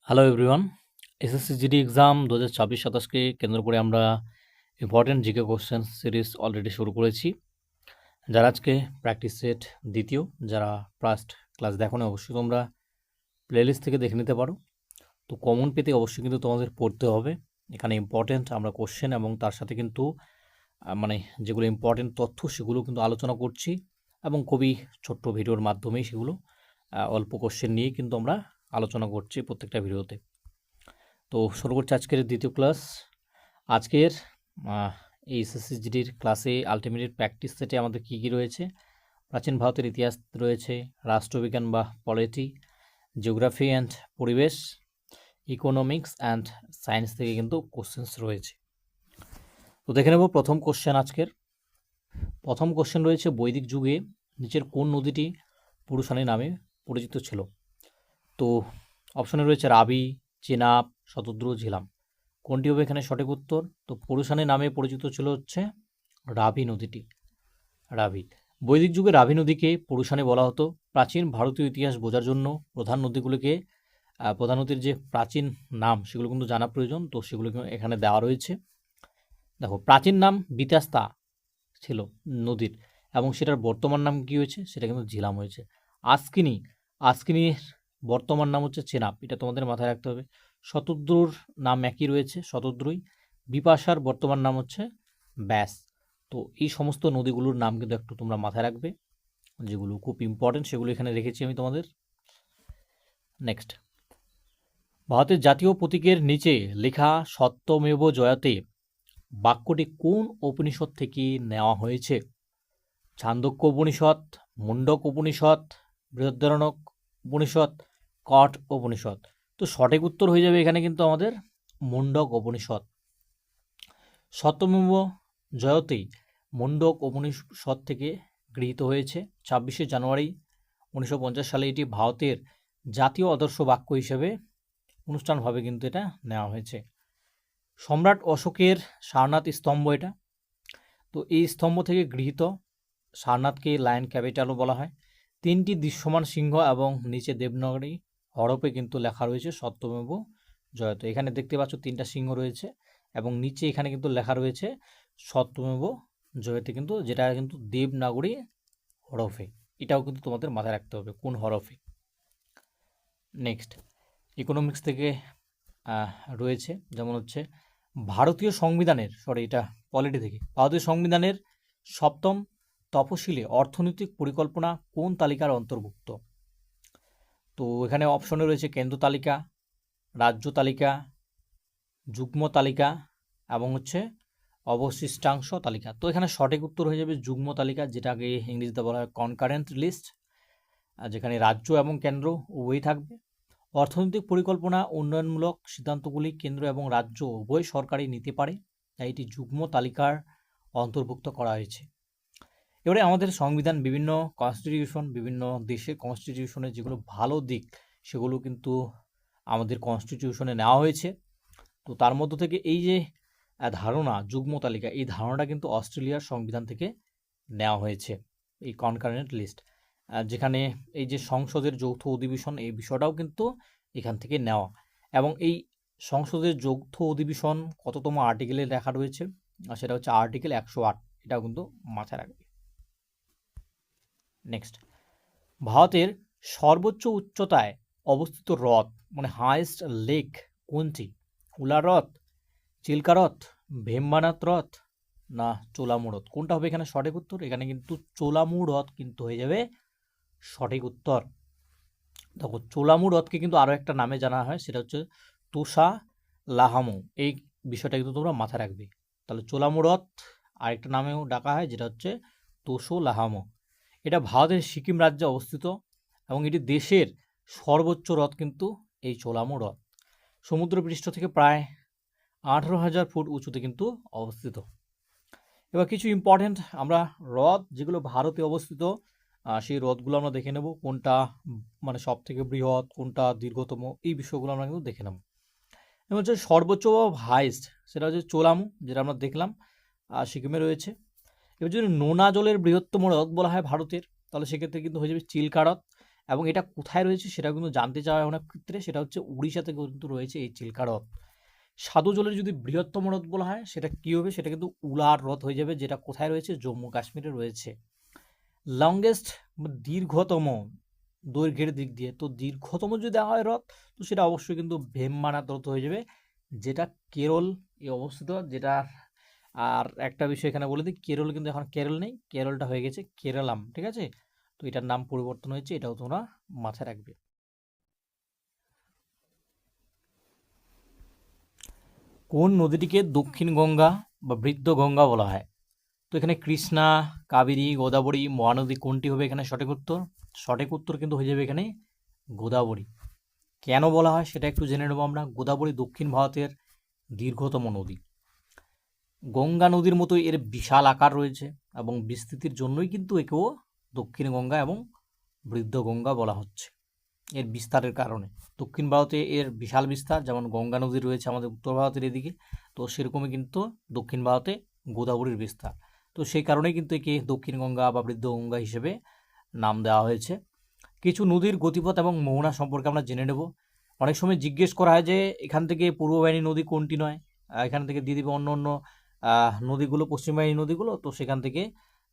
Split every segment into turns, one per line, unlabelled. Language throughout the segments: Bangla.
Hello everyone, SSC GD exam 2026-27কে কেন্দ্র করে আমরা important GK question series already শুরু করেছি। যারা আজকে প্র্যাকটিস সেট দ্বিতীয়, যারা ফার্স্ট ক্লাস দেখোনি অবশ্যই তোমরা প্লেলিস্ট থেকে দেখে নিতে পারো। তো কমন পেতে অবশ্যই কিন্তু তোমাদের পড়তে হবে। এখানে ইম্পর্টেন্ট আমরা কোশ্চেন এবং তার সাথে কিন্তু মানে যেগুলো ইম্পর্টেন্ট তথ্য সেগুলো কিন্তু আলোচনা করছি এবং খুবই ছোট্ট ভিডিওর মাধ্যমেই সেগুলো অল্প কোশ্চেন নিয়ে কিন্তু আমরা আলোচনা করছি প্রত্যেকটা ভিডিওতে। তো শুরু করছি আজকের দ্বিতীয় ক্লাস। আজকের এই এসএসসি জিডির ক্লাসে আলটিমেট প্র্যাকটিস সেটে আমাদের কী কী রয়েছে? প্রাচীন ভারতের ইতিহাস রয়েছে, রাষ্ট্রবিজ্ঞান বা পলিটি, জিওগ্রাফি অ্যান্ড পরিবেশ, ইকোনমিক্স অ্যান্ড সায়েন্স থেকে কিন্তু কোশ্চেন্স রয়েছে। তো দেখে নেব প্রথম কোশ্চেন আজকের। প্রথম কোশ্চেন রয়েছে, বৈদিক যুগে নিচের কোন নদীটি পুরুষানী নামে পরিচিত ছিল? তো অপশনে রয়েছে রাবি, চেনাব, শতদ্রু, ঝিলাম। কোনটি হবে এখানে সঠিক উত্তর? তো পুরুষানী নামে পরিচিত ছিল হচ্ছে রাবি নদীটি। রাবি। বৈদিক যুগে রাবি নদীকে পুরুষানী বলা হতো। প্রাচীন ভারতীয় ইতিহাস বোঝার জন্য প্রধান নদীগুলোকে প্রধান নদীর যে প্রাচীন নাম সেগুলো কিন্তু জানা প্রয়োজন। তো সেগুলো এখানে দেওয়া রয়েছে। দেখো, প্রাচীন নাম বিতাস্তা ছিল নদীর এবং সেটার বর্তমান নাম কী হয়েছে? সেটা কিন্তু ঝিলাম হয়েছে। আজকিনির বর্তমান নাম হচ্ছে চেনাব, এটা তোমাদের মাথায় রাখতে হবে। শতদ্রুর নাম একই রয়েছে, শতদ্রুই। বিপাশার বর্তমান নাম হচ্ছে ব্যাস। তো এই সমস্ত নদীগুলোর নাম কিন্তু একটু তোমরা মাথায় রাখবে, যেগুলো খুব ইম্পর্টেন্ট সেগুলো এখানে রেখেছি আমি তোমাদের। নেক্সট, ভারতের জাতীয় প্রতীকের নিচে লেখা সত্যমেব জয়তে বাক্যটি কোন উপনিষদ থেকে নেওয়া হয়েছে? ছান্দোক্য উপনিষদ, মুন্ডক উপনিষদ, বৃহদারণ্যক উপনিষদ, কঠ উপনিষদ। তো সঠিক উত্তর হয়ে যাবে এখানে কিন্তু আমাদের মুন্ডক উপনিষদ। সত্যমেব জয়তে মুন্ডক উপনিষদ থেকে গৃহীত হয়েছে। 26শে জানুয়ারি 1950 সালে এটি ভারতের জাতীয় আদর্শ বাক্য হিসেবে অনুষ্ঠানভাবে কিন্তু এটা নেওয়া হয়েছে। সম্রাট অশোকের সারনাথ স্তম্ভ এটা। তো এই স্তম্ভ থেকে গৃহীত। সারনাথকে লায়ন ক্যাপিটালও বলা হয়। 3টি দৃশ্যমান সিংহ এবং নিচে দেবনাগরী হরফে কিন্তু লেখা রয়েছে সত্যমেব জয়তে। এখানে দেখতে পাচ্ছ 3টা সিংহ রয়েছে এবং নিচে এখানে কিন্তু লেখা রয়েছে সত্যমেব জয়তে, কিন্তু যেটা কিন্তু দেবনাগরী হরফে। এটাও কিন্তু তোমাদের মাথায় রাখতে হবে কোন হরফে। নেক্সট, ইকোনমিক্স থেকে রয়েছে, যেমন হচ্ছে ভারতীয় সংবিধানের এটা পলিটি থেকে। ভারতীয় সংবিধানের 7ম তফসিলে অর্থনৈতিক পরিকল্পনা কোন তালিকার অন্তর্ভুক্ত? তো এখানে অপশনে রয়েছে কেন্দ্র তালিকা, রাজ্য তালিকা, যুগ্ম তালিকা এবং হচ্ছে অবশিষ্টাংশ তালিকা। তো এখানে সঠিক উত্তর হয়ে যাবে যুগ্ম তালিকা, যেটাকে ইংরেজিতে বলা হয় কনকারেন্ট লিস্ট, যেখানে রাজ্য এবং কেন্দ্র উভয়ই থাকবে। অর্থনৈতিক পরিকল্পনা উন্নয়নমূলক সিদ্ধান্তগুলি কেন্দ্র এবং রাজ্য উভয় সরকারই নিতে পারে, তাই এটি যুগ্ম তালিকার অন্তর্ভুক্ত করা হয়েছে। এবারে আমাদের সংবিধান, বিভিন্ন কনস্টিটিউশন, বিভিন্ন দেশের কনস্টিটিউশনের যেগুলো ভালো দিক সেগুলো কিন্তু আমাদের কনস্টিটিউশনে নেওয়া হয়েছে। তো তার মধ্য থেকে এই যে ধারণা যুগ্ম তালিকা, এই ধারণাটা কিন্তু অস্ট্রেলিয়ার সংবিধান থেকে নেওয়া হয়েছে, এই কনকারেন্ট লিস্ট। যেখানে এই যে সংসদের যৌথ অধিবেশন, এই বিষয়টাও কিন্তু এখান থেকে নেওয়া। এবং এই সংসদের যৌথ অধিবেশন কততম আর্টিকেলে লেখা রয়েছে? সেটা হচ্ছে আর্টিকেল 108, এটাও কিন্তু মাথায় রাখবে। নেক্সট, ভারতের সর্বোচ্চ উচ্চতায় অবস্থিত হ্রদ মানে হাইয়েস্ট লেক কোনটি? উলা হ্রদ, চিল্কা হ্রদ, ভেম্বানাথ হ্রদ না চোলামু হ্রদ? কোনটা হবে এখানে সঠিক উত্তর? এখানে কিন্তু চোলামু হ্রদ কিন্তু হয়ে যাবে সঠিক উত্তর। দেখো, চোলামু হ্রদকে কিন্তু আরও একটা নামে জানা হয়, সেটা হচ্ছে তোষা লাহামু। এই বিষয়টা কিন্তু তোমরা মাথায় রাখবে। তাহলে চোলামু হ্রদ আরেকটা নামেও ডাকা হয়, যেটা হচ্ছে তোষো লাহামু। এটা ভারতের সিকিম রাজ্যে অবস্থিত এবং এটি দেশের সর্বোচ্চ হ্রদ কিন্তু এই চোলামু হ্রদ। সমুদ্রপৃষ্ঠ থেকে প্রায় 18,000 ফুট উঁচুতে কিন্তু অবস্থিত। এবার কিছু ইম্পর্টেন্ট আমরা হ্রদ যেগুলো ভারতে অবস্থিত, সেই হ্রদগুলো আমরা দেখে নেব, কোনটা মানে সব থেকে বৃহৎ, কোনটা দীর্ঘতম, এই বিষয়গুলো আমরা কিন্তু দেখে নেব। এবং হচ্ছে সর্বোচ্চ হাইস্ট, সেটা হচ্ছে চোলামু, যেটা আমরা দেখলাম সিকিমে রয়েছে। এবার যদি নোনা জলের বৃহত্তম হ্রদ বলা হয় ভারতের, তাহলে সেক্ষেত্রে কিন্তু হয়ে যাবে চিল্কা হ্রদ। এবং এটা কোথায় রয়েছে সেটা কিন্তু জানতে চাওয়া হয় অনেক ক্ষেত্রে। সেটা হচ্ছে উড়িষ্যাতে কিন্তু রয়েছে এই চিল্কা হ্রদ। স্বাদু জলের যদি বৃহত্তম হ্রদ বলা হয় সেটা কী হবে? সেটা কিন্তু উলার হ্রদ হয়ে যাবে, যেটা কোথায় রয়েছে? জম্মু কাশ্মীরে রয়েছে। লংগেস্ট দীর্ঘতম দৈর্ঘ্যের দিক দিয়ে, তো দীর্ঘতম যদি দেওয়া হয় হ্রদ, তো সেটা অবশ্যই কিন্তু ভেম্বানাথ হ্রদ হয়ে যাবে, যেটা কেরল এ অবস্থিত। যেটা আর একটা বিষয় এখানে বলে দিই, কেরল কিন্তু এখন কেরল নেই, কেরলটা হয়ে গেছে কেরালাম, ঠিক আছে? তো এটার নাম পরিবর্তন হয়েছে, এটাও তোমরা মাথায় রাখবে। কোন নদীটিকে দক্ষিণ গঙ্গা বা বৃদ্ধ গঙ্গা বলা হয়? তো এখানে কৃষ্ণা, কাবেরী, গোদাবরী, মহানদী কোনটি হবে এখানে সঠিক উত্তর? সঠিক উত্তর কিন্তু হয়ে যাবে এখানে গোদাবরী। কেন বলা হয় সেটা একটু জেনে নেব আমরা। গোদাবরী দক্ষিণ ভারতের দীর্ঘতম নদী। গঙ্গা নদীর মতো এর বিশাল আকার রয়েছে এবং বিস্তৃতির জন্যই কিন্তু একেও দক্ষিণ গঙ্গা এবং বৃদ্ধ গঙ্গা বলা হচ্ছে, এর বিস্তারের কারণে। দক্ষিণ ভারতে এর বিশাল বিস্তার, যেমন গঙ্গা নদী রয়েছে আমাদের উত্তর ভারতের এদিকে, তো সেরকমই কিন্তু দক্ষিণ ভারতে গোদাবরীর বিস্তার। তো সেই কারণেই কিন্তু একে দক্ষিণ গঙ্গা বা বৃদ্ধ গঙ্গা হিসেবে নাম দেওয়া হয়েছে। কিছু নদীর গতিপথ এবং মোহনা সম্পর্কে আমরা জেনে নেব। অনেক সময় জিজ্ঞেস করা হয় যে এখান থেকে পূর্ব বাহিনী নদী কোনটি নয়, এখান থেকে দিয়ে দিবে অন্য অন্য নদীগুলো, পশ্চিম বাহিনী নদীগুলো, তো সেখান থেকে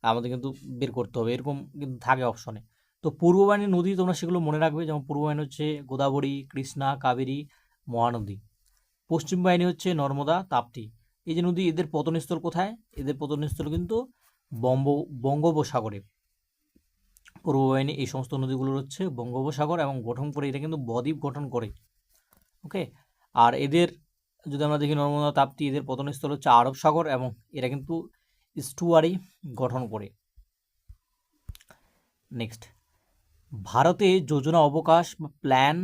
আমাদের কিন্তু বের করতে হবে, এরকম কিন্তু থাকে অপশনে। তো পূর্ব বাহিনী নদী তোমরা সেগুলো মনে রাখবে, যেমন পূর্ব বাহিনী হচ্ছে গোদাবরী, কৃষ্ণা, কাবেরী, মহানদী। পশ্চিম বাহিনী হচ্ছে নর্মদা, তাপ্তি। এই যে নদী, এদের পতনস্থল কোথায়? এদের পতনস্থল কিন্তু বঙ্গোপসাগরে। পূর্ব বাহিনী এই সমস্ত নদীগুলোর হচ্ছে বঙ্গোপসাগর এবং গঠন করে এটা কিন্তু বদ্বীপ গঠন করে। ওকে, আর এদের যদি আমরা দেখি নর্মদা, তাপ্তি, এদের পতনস্থল হচ্ছে আরব সাগর এবং এরা কিন্তু স্টুয়ারি গঠন করে। নেক্সট, ভারতে যোজনা অবকাশ বা প্ল্যান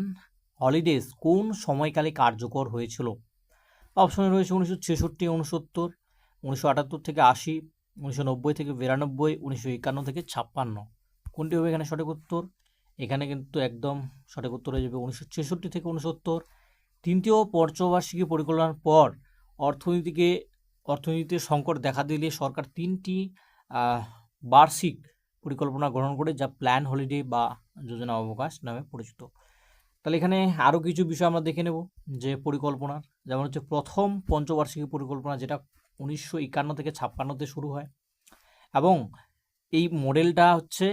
হলিডেজ কোন সময়কালে কার্যকর হয়েছিল? অপশনে রয়েছে 1966, 69, 1978 থেকে 80, 1990 থেকে 92, 1951 থেকে 56। কোনটি হবে এখানে সঠিক উত্তর? এখানে কিন্তু একদম সঠিক উত্তর হয়ে যাবে 1966 থেকে 69। তৃতীয় পঞ্চবার্ষিকী পরিকল্পনার পর অর্থনীতিতে সংকট দেখা দিলে সরকার 3টি বার্ষিক পরিকল্পনা গ্রহণ করে, যা প্ল্যান হলিডে বা যোজনা অবকাশ নামে পরিচিত। তাহলে এখানে আরও কিছু বিষয় আমরা দেখে নেব যে পরিকল্পনার, যেমন হচ্ছে প্রথম পঞ্চবার্ষিকী পরিকল্পনা, যেটা 1951 থেকে 56-তে শুরু হয় এবং এই মডেলটা হচ্ছে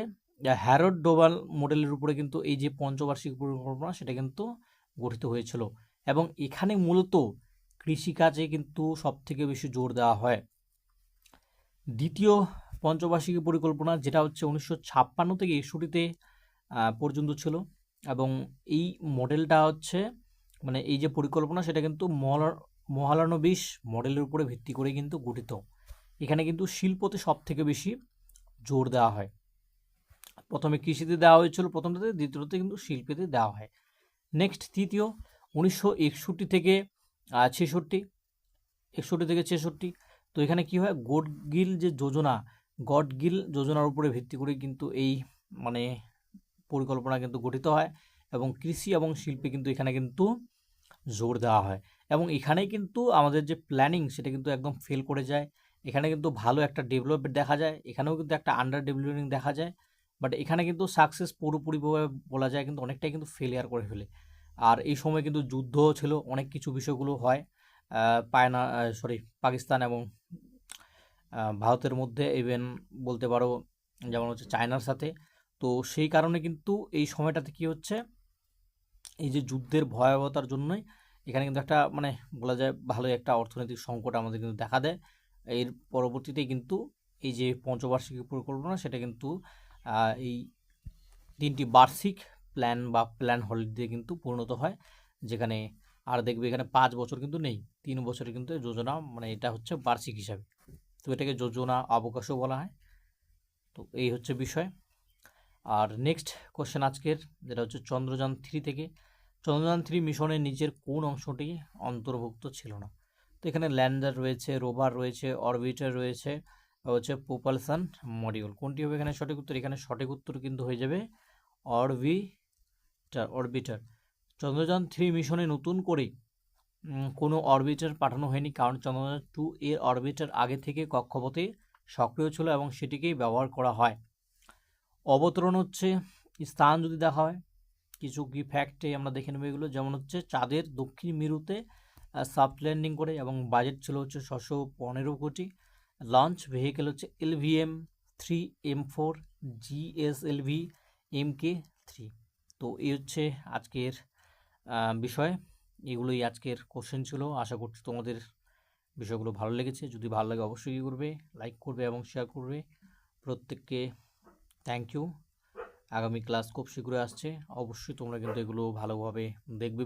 হ্যারড ডোভাল মডেলের উপরে কিন্তু এই যে পঞ্চবার্ষিক পরিকল্পনা সেটা কিন্তু গঠিত হয়েছিল এবং এখানে মূলত কৃষিকাজে কিন্তু সবথেকে বেশি জোর দেওয়া হয়। দ্বিতীয় পঞ্চবার্ষিকী পরিকল্পনা, যেটা হচ্ছে 1956 থেকে 61-তে পর্যন্ত ছিল এবং এই মডেলটা হচ্ছে মানে এই যে পরিকল্পনা সেটা কিন্তু মহালানবিশ মডেলের উপরে ভিত্তি করে কিন্তু গঠিত। এখানে কিন্তু শিল্পতে সবথেকে বেশি জোর দেওয়া হয়। প্রথমে কৃষিতে দেওয়া হয়েছিল প্রথমটাতে, দ্বিতীয়তে কিন্তু শিল্পেতে দেওয়া হয়। নেক্সট, তৃতীয় 1961 থেকে 66, 61 থেকে 66। তো এখানে কি হয়, গডগিল যোজনার উপরে ভিত্তি করে কিন্তু এই মানে পরিকল্পনা কিন্তু গঠিত হয় এবং কৃষি এবং শিল্পে কিন্তু এখানে কিন্তু জোর দেওয়া হয় এবং এখানেই কিন্তু আমাদের যে প্ল্যানিং সেটা কিন্তু একদম ফেল করে যায়। এখানে কিন্তু ভালো একটা ডেভেলপমেন্ট দেখা যায়, এখানেও কিন্তু একটা আন্ডার ডেভেলপিং দেখা যায়, বাট এখানে কিন্তু সাকসেস পুরোপুরিভাবে বলা যায় কিন্তু অনেকটাই কিন্তু ফেলিয়ার করে ফেলে। আর এই সময় কিন্তু যুদ্ধও ছিল, অনেক কিছু বিষয়গুলো হয় পাকিস্তান এবং ভারতের মধ্যে, ইভেন বলতে পারো যেমন হচ্ছে চায়নার সাথে। তো সেই কারণে কিন্তু এই সময়টাতে কি হচ্ছে, এই যে যুদ্ধের ভয়াবহতার জন্যই এখানে কিন্তু একটা মানে বলা যায় ভালো একটা অর্থনৈতিক সংকট আমাদের কিন্তু দেখা দেয়। এর পরবর্তীতে কিন্তু এই যে পঞ্চবার্ষিকী পরিকল্পনা সেটা কিন্তু এই 3টি বার্ষিক প্ল্যান হলিডে কিন্তু পরিণত হয়, যেখানে আর দেখবে এখানে 5 বছর কিন্তু নেই, 3 বছরে কিন্তু যোজনা মানে এটা হচ্ছে বার্ষিক হিসাবে, তো এটাকে যোজনা অবকাশও বলা হয়। তো এই হচ্ছে বিষয়। আর নেক্সট কোশ্চেন আজকের, যেটা হচ্ছে চন্দ্রযান 3 থেকে, চন্দ্রযান 3 মিশনের নিচের কোন অংশটি অন্তর্ভুক্ত ছিল না? তো এখানে ল্যান্ডার রয়েছে, রোভার রয়েছে, অরবিটার রয়েছে, হচ্ছে প্রোপালশন মডিউল। কোনটি হবে এখানে সঠিক উত্তর? এখানে সঠিক উত্তর কিন্তু হয়ে যাবে অরবিটার। চন্দ্রযান 3 মিশনে নতুন করে কোনো অরবিটার পাঠানো হয়নি, কারণ চন্দ্রযান 2 এর অরবিটার আগে থেকে কক্ষপথে সক্রিয় ছিল এবং সেটিকেই ব্যবহার করা হয়। অবতরণ হচ্ছে স্থান যদি দেখা হয়, কিছু কি ফ্যাক্টে আমরা দেখে নেব এগুলো, যেমন হচ্ছে চাঁদের দক্ষিণ মেরুতে সফট ল্যান্ডিং করে এবং বাজেট ছিল হচ্ছে 615 কোটি। লঞ্চ ভেহিকেল হচ্ছে LVM-3 M4 GSLV MK3। তো এই হচ্ছে আজকের বিষয়, এগুলোই আজকের কোশ্চেন ছিল। আশা করছি তোমাদের বিষয়গুলো ভালো লেগেছে। যদি ভালো লাগে অবশ্যই কী করবে, লাইক করবে এবং শেয়ার করবে। প্রত্যেককে থ্যাংক ইউ। আগামী ক্লাস খুব শীঘ্রই আসছে, অবশ্যই তোমরা কিন্তু এগুলো ভালোভাবে দেখবে।